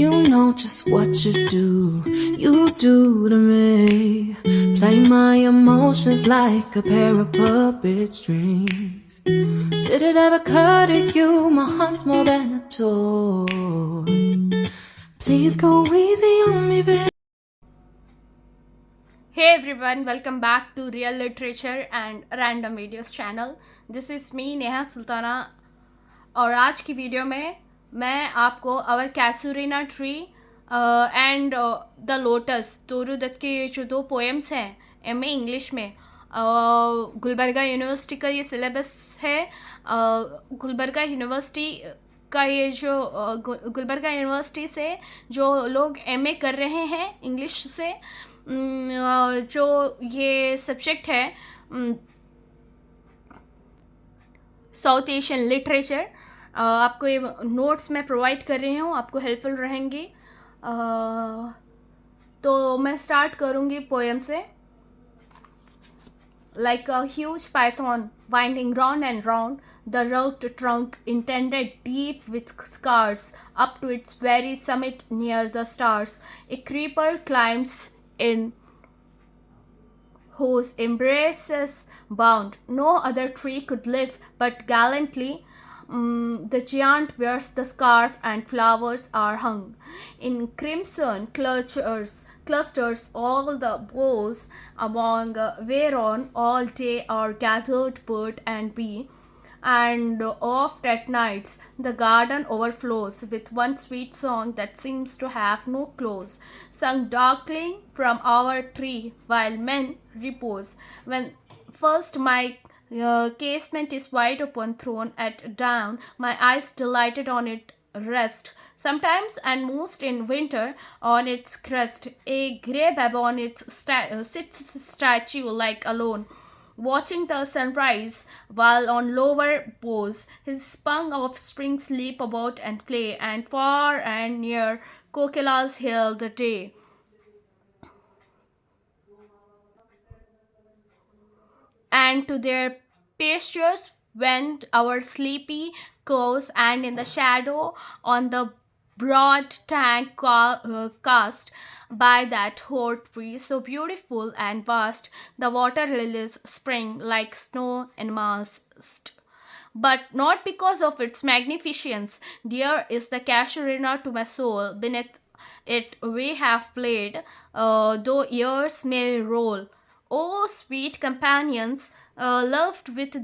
You know just what you do to me. Play my emotions like a pair of puppet strings. Did it ever occur to you my heart's more than a toy? Please go easy on me, baby. Hey everyone, welcome back to Real Literature and Random Videos channel. This is me Neha Sultana और आज की video में मैं आपको our casuarina tree and the lotus Toru Dutt के जो दो poems हैं एमए इंग्लिश में गुलबर्गा यूनिवर्सिटी का ये सिलेबस है। गुलबर्गा यूनिवर्सिटी का ये जो गुलबर्गा यूनिवर्सिटी से जो लोग एमए कर रहे हैं इंग्लिश से जो ये सब्जेक्ट है साउथ एशियन लिटरेचर, आपको ये नोट्स मैं प्रोवाइड कर रही हूँ, आपको हेल्पफुल रहेंगी। तो मैं स्टार्ट करूँगी पोएम से। Like a huge python winding round and round, the rough trunk intended deep with scars up to its very summit near the stars, a creeper climbs in whose embraces bound no other tree could live but gallantly. The giant wears the scarf and flowers are hung in crimson clusters all the boughs among whereon all day are gathered bird and bee, and oft at nights the garden overflows with one sweet song that seems to have no close, sung darkling from our tree while men repose. When first my casement is wide open thrown at dawn, my eyes delighted on it rest. Sometimes and most in winter on its crest a grey baboon sits statue like alone, watching the sunrise, while on lower boughs his spung offspring sleep about and play, and far and near kokilas hail the day. And to their pastures went our sleepy cows, and in the shadow on the broad tank cast by that hoard tree so beautiful and vast, the water lilies spring like snow en masse. But not because of its magnificence. Dear is the Casuarina to my soul. Beneath it we have played, though years may roll. O sweet companions, loved with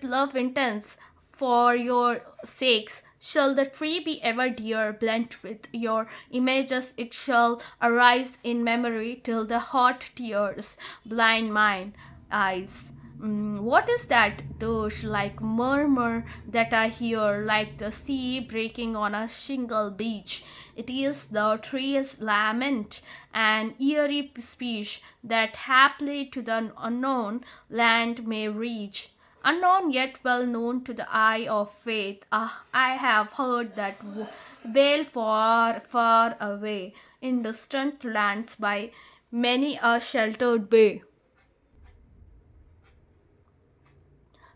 love intense, for your sakes shall the tree be ever dear, blent with your images it shall arise in memory till the hot tears blind mine eyes. What is that dirge like murmur that I hear, like the sea breaking on a shingle beach? It is the tree's lament, an eerie speech that haply to the unknown land may reach. Unknown yet well known to the eye of faith. Ah, I have heard that wail far, far away in distant lands by many a sheltered bay.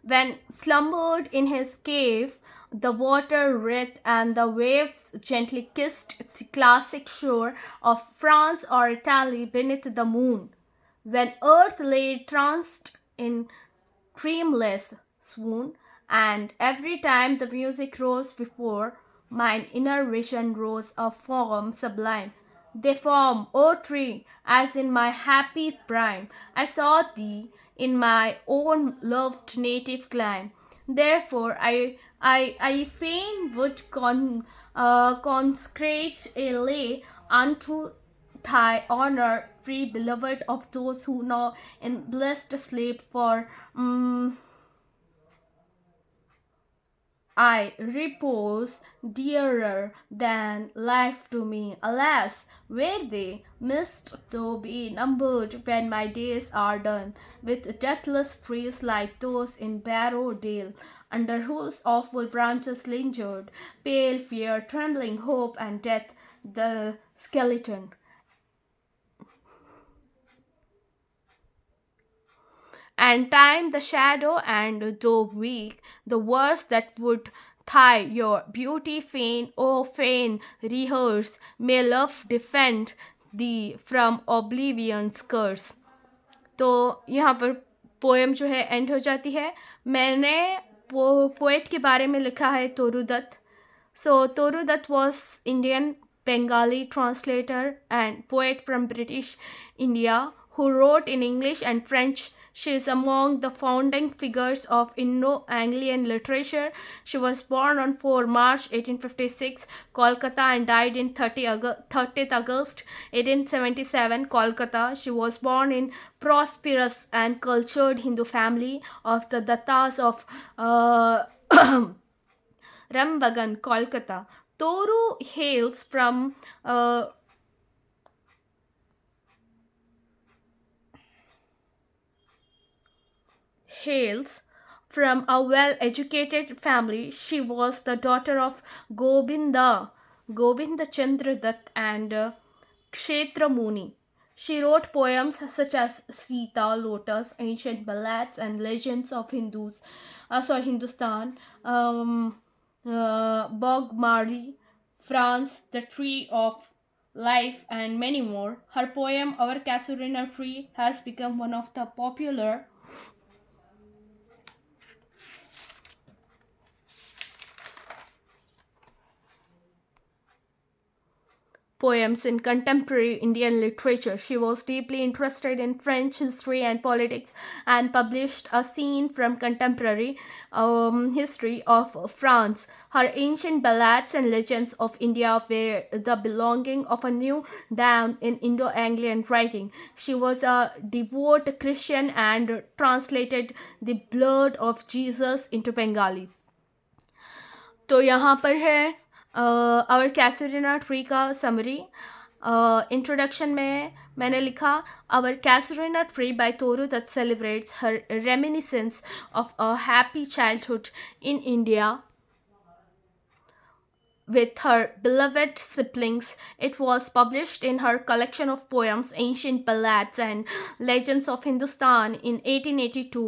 When slumbered in his cave, the water writhed and the waves gently kissed the classic shore of France or Italy beneath the moon. When earth lay tranced in dreamless swoon, and every time the music rose before mine inner vision rose a form sublime. They form, O tree, as in my happy prime I saw thee in my own loved native clime. Therefore I fain would consecrate a lay unto thy honor, free beloved of those who now in blessed sleep, for I repose dearer than life to me. Alas, where they must though be numbered when my days are done, with deathless trees like those in Barrow Dale, under whose awful branches lingered, pale fear, trembling hope, and death, the skeleton. And time the shadow, and though weak, the worst that would thigh, your beauty fain, oh fain, rehearse, may love defend thee from oblivion's curse. तो यहाँ पर poem जो है and हो जाती है. मैंने poet के बारे में लिखा है तोरू Dutt. So Toru Dutt was Indian Bengali translator and poet from British India who wrote in English and French. She is among the founding figures of Indo-Anglian literature. She was born on 4 March 1856, Kolkata, and died in 30th August 1877, Kolkata. She was born in prosperous and cultured Hindu family of the Dattas of Rambagan, Kolkata. Toru hails from a well-educated family. She was the daughter of Govinda Chandra Dutt and Kshetra Muni. She wrote poems such as Sita, Lotus, ancient ballads, and legends of Hindustan, Bog Mari, France, The Tree of Life, and many more. Her poem, Our Casuarina Tree, has become one of the popular poems in contemporary Indian literature. She was deeply interested in French history and politics and published a scene from contemporary history of France. Her ancient ballads and legends of India were the belonging of a new dawn in Indo-Anglian writing. She was a devout Christian and translated the blood of Jesus into Bengali. तो यहाँ पर है our casuarina tree का summary. Introduction में मैंने लिखा our casuarina tree by Toru that celebrates her reminiscence of a happy childhood in India with her beloved siblings. It was published in her collection of poems, Ancient Ballads and Legends of Hindustan in 1882.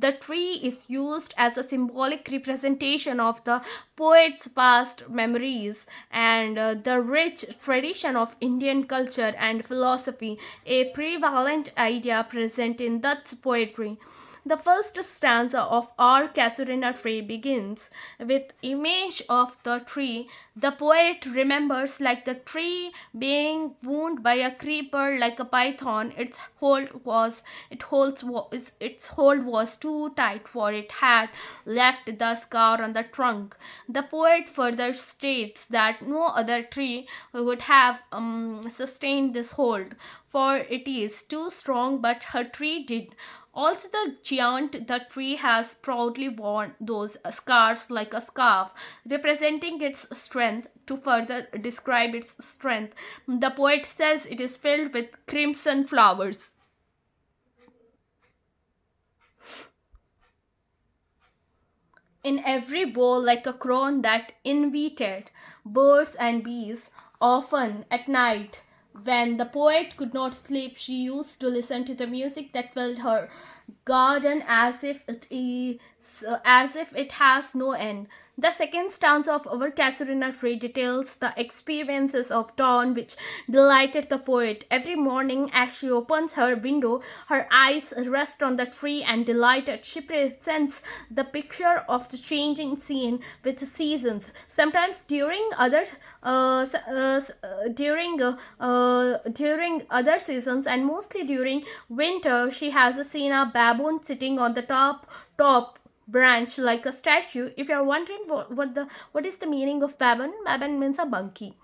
The tree is used as a symbolic representation of the poet's past memories and the rich tradition of Indian culture and philosophy, a prevalent idea present in Dutt's poetry. The first stanza of Our Casuarina Tree begins with image of the tree. The poet remembers like the tree being wounded by a creeper like a python. Its hold was too tight, for it had left the scar on the trunk. The poet further states that no other tree would have sustained this hold, for it is too strong, but her tree did. Also, the giant, the tree has proudly worn those scars like a scarf, representing its strength. To further describe its strength, the poet says it is filled with crimson flowers. In every bowl, like a crown that invited birds and bees, often at night. When the poet could not sleep, she used to listen to the music that filled her garden as if it has no end. The second stanza of Our Casuarina Tree details the experiences of dawn which delighted the poet. Every morning as she opens her window, her eyes rest on the tree and delighted. She presents the picture of the changing scene with the seasons. Sometimes during other seasons and mostly during winter, she has seen a baboon sitting on the top branch like a statue. If you're wondering what is the meaning of baboon means a monkey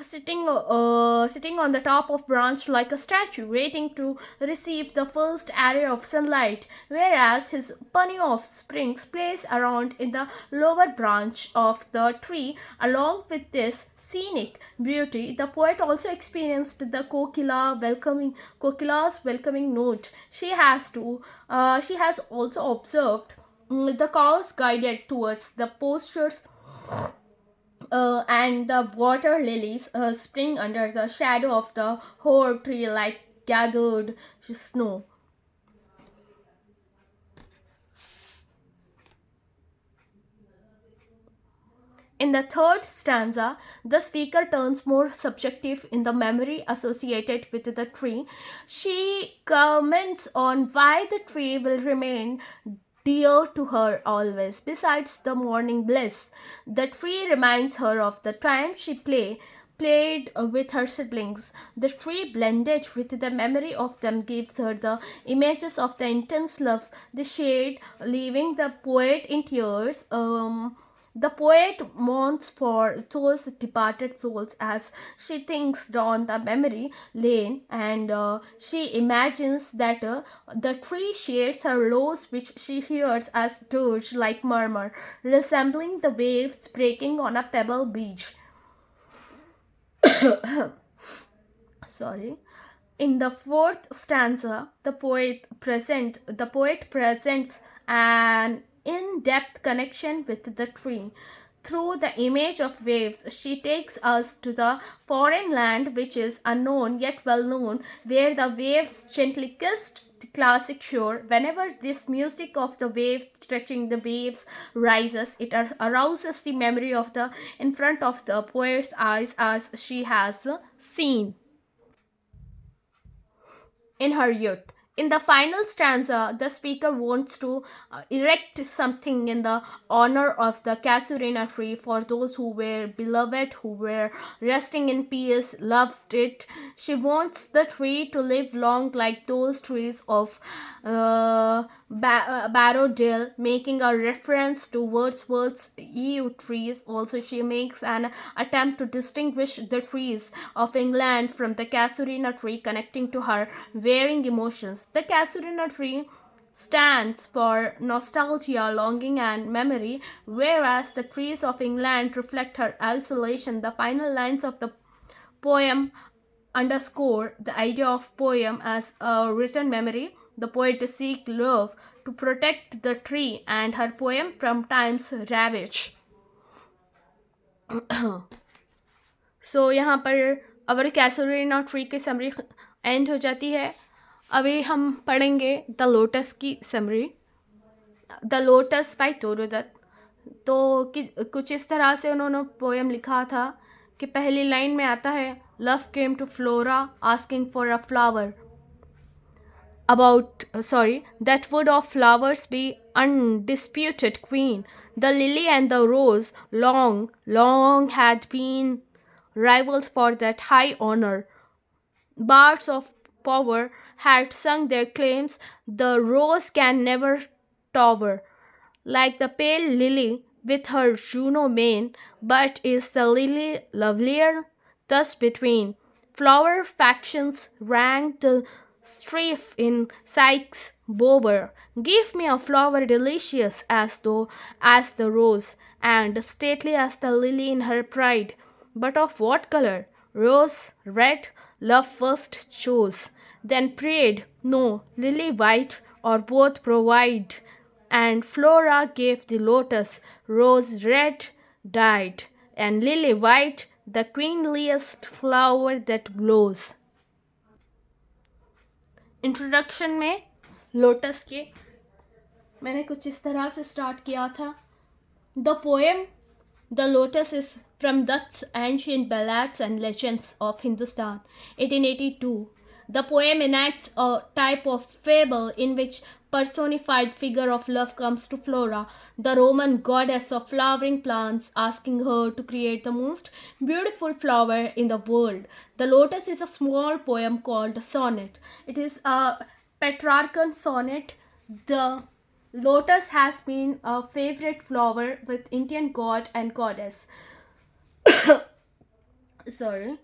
sitting on the top of branch like a statue, waiting to receive the first array of sunlight, whereas his bunny offspring plays around in the lower branch of the tree. Along with this scenic beauty, the poet also experienced the kokila's welcoming note. She has also observed the cows guided towards the postures and the water lilies spring under the shadow of the whole tree like gathered snow. In the third stanza, the speaker turns more subjective in the memory associated with the tree. She comments on why the tree will remain dear to her always. Besides the morning bliss, the tree reminds her of the time she played with her siblings. The tree blended with the memory of them gives her the images of the intense love, the shade, leaving the poet in tears. The poet mourns for those departed souls as she thinks down the memory lane, and she imagines that the tree shades her lows, which she hears as dirge like murmur, resembling the waves breaking on a pebble beach. Sorry. In the fourth stanza, the poet presents an in-depth connection with the tree. Through the image of waves, she takes us to the foreign land which is unknown yet well known, where the waves gently kissed the classic shore. Whenever this music of the waves touching the waves rises, it arouses the memory of the in front of the poet's eyes as she has seen in her youth. In the final stanza, the speaker wants to erect something in the honor of the Casuarina tree for those who were beloved, who were resting in peace, loved it. She wants the tree to live long like those trees of Barrowdale, making a reference to Wordsworth's yew trees. Also, she makes an attempt to distinguish the trees of England from the Casuarina tree, connecting to her varying emotions. The Casuarina tree stands for nostalgia, longing, and memory, whereas the trees of England reflect her isolation. The final lines of the poem underscore the idea of poem as a written memory. The poet seeks love to protect the tree and her poem from time's ravage. So यहाँ पर our casuarina tree की summary end हो जाती है. अभी हम पढ़ेंगे the lotus की summary. The lotus by Toru Dutt. तो कुछ इस तरह से उन्होंने पोएम लिखा था कि पहली लाइन में आता है, love came to Flora asking for a flower about that would of flowers be undisputed queen. The lily and the rose long had been rivals for that high honor. Bards of power had sung their claims. The rose can never tower like the pale lily with her Juno mane, but is the lily lovelier? Thus between flower factions ranked the strife in Psyche's bower. Give me a flower delicious as the rose, and stately as the lily in her pride. But of what color? Rose, red, love first chose, then prayed, no, lily white, or both provide. And Flora gave the lotus, rose red dyed, and lily white, the queenliest flower that blows. Introduction में lotus के मैंने कुछ इस तरह से start किया था. The poem the lotus is from Dutt's Ancient Ballads and Legends of Hindustan, 1882. The poem enacts a type of fable in which personified figure of love comes to Flora, the Roman goddess of flowering plants, asking her to create the most beautiful flower in the world. The Lotus is a small poem called a sonnet. It is a Petrarchan sonnet. The lotus has been a favorite flower with Indian god and goddess. Sorry.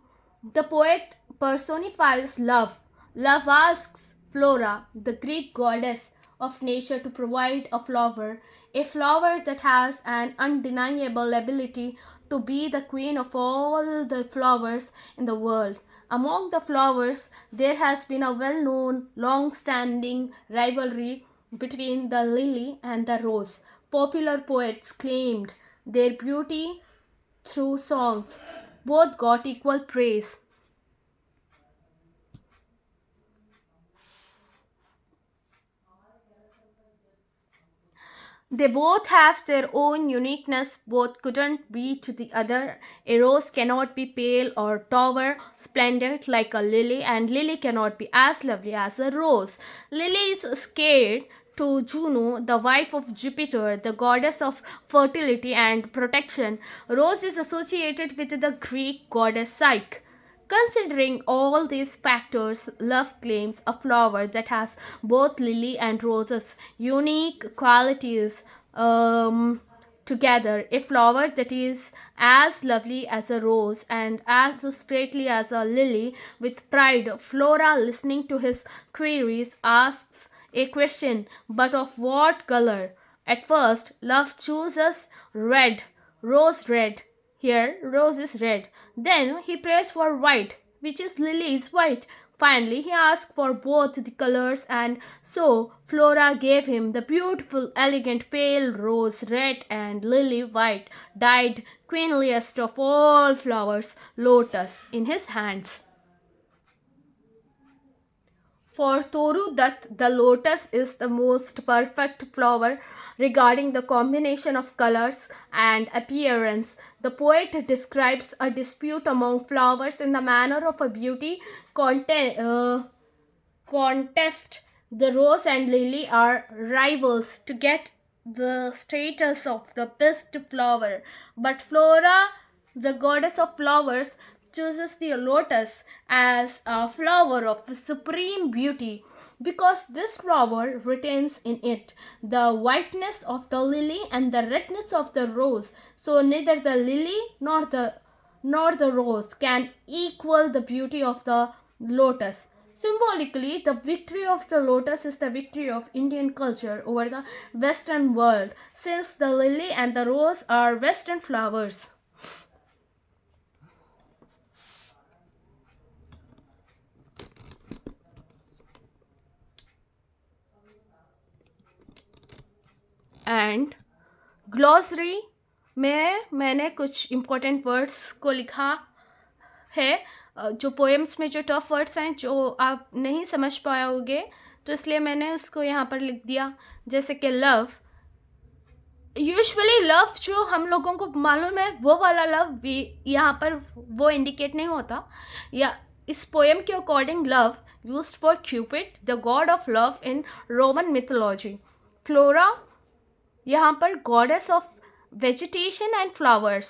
The poet personifies love. Love asks Flora, the Greek goddess of nature, to provide a flower that has an undeniable ability to be the queen of all the flowers in the world. Among the flowers, there has been a well known, long standing rivalry between the lily and the rose. Popular poets claimed their beauty through songs. Both got equal praise. They both have their own uniqueness, both couldn't beat the other. A rose cannot be pale or tower splendid like a lily, and lily cannot be as lovely as a rose. Lily is scared to Juno, the wife of Jupiter, the goddess of fertility and protection. Rose is associated with the Greek goddess Psyche. Considering all these factors, love claims a flower that has both lily and roses unique qualities together. A flower that is as lovely as a rose and as stately as a lily. With pride, Flora, listening to his queries, asks a question, but of what color? At first, love chooses red, rose red. Here, rose is red. Then he prays for white, which is lily is white. Finally, he asked for both the colors, and so Flora gave him the beautiful, elegant, pale rose red and lily white, dyed queenliest of all flowers, Lotus, in his hands. For Toru Dutt, the lotus is the most perfect flower regarding the combination of colors and appearance. The poet describes a dispute among flowers in the manner of a beauty contest. The rose and lily are rivals to get the status of the best flower, but Flora, the goddess of flowers, chooses the lotus as a flower of supreme beauty because this flower retains in it the whiteness of the lily and the redness of the rose. So neither the lily nor the rose can equal the beauty of the lotus. Symbolically, the victory of the lotus is the victory of Indian culture over the Western world, since the lily and the rose are Western flowers. And glossary में मैंने कुछ important words को लिखा है, जो poems में जो tough words हैं जो आप नहीं समझ पाओगे, तो इसलिए मैंने उसको यहाँ पर लिख दिया. जैसे कि लव, यूजुअली लव जो हम लोगों को मालूम है वो वाला लव भी यहाँ पर वो इंडिकेट नहीं होता. या इस पोएम के according love used for Cupid, the God of love in Roman mythology. Flora यहाँ पर goddess of vegetation and flowers.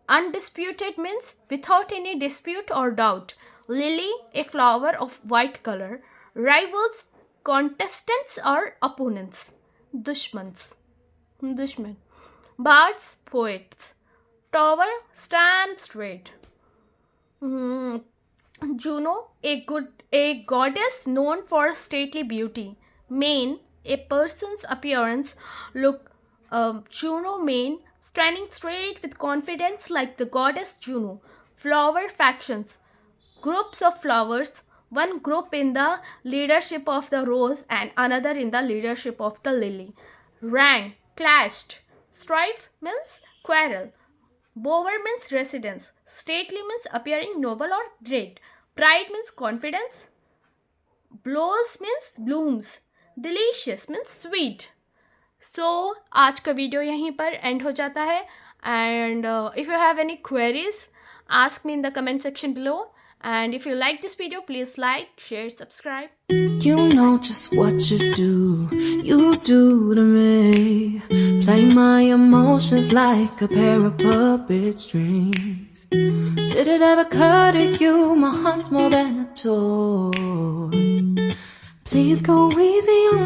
Undisputed means without any dispute or doubt. Lily, a flower of white color. Rivals, contestants or opponents. Dushman. Bards, poets. Tower, stand straight. Juno, a goddess known for stately beauty. Mane, a person's appearance. Look, Juno mane, standing straight with confidence like the goddess Juno. Flower factions, groups of flowers, one group in the leadership of the rose and another in the leadership of the lily. Rang, clashed. Strife means quarrel. Bower means residence. Stately means appearing noble or great. Pride means confidence. Blows means blooms. Delicious means sweet. So आज का video यहीं पर and हो जाता है. And if you have any queries, ask me in the comment section below. And if you like this video, please like, share, subscribe. You know just what you do to me. Play my emotions like a pair of puppet strings. Did it ever occur to you my heart's more than a toy? Please go easy on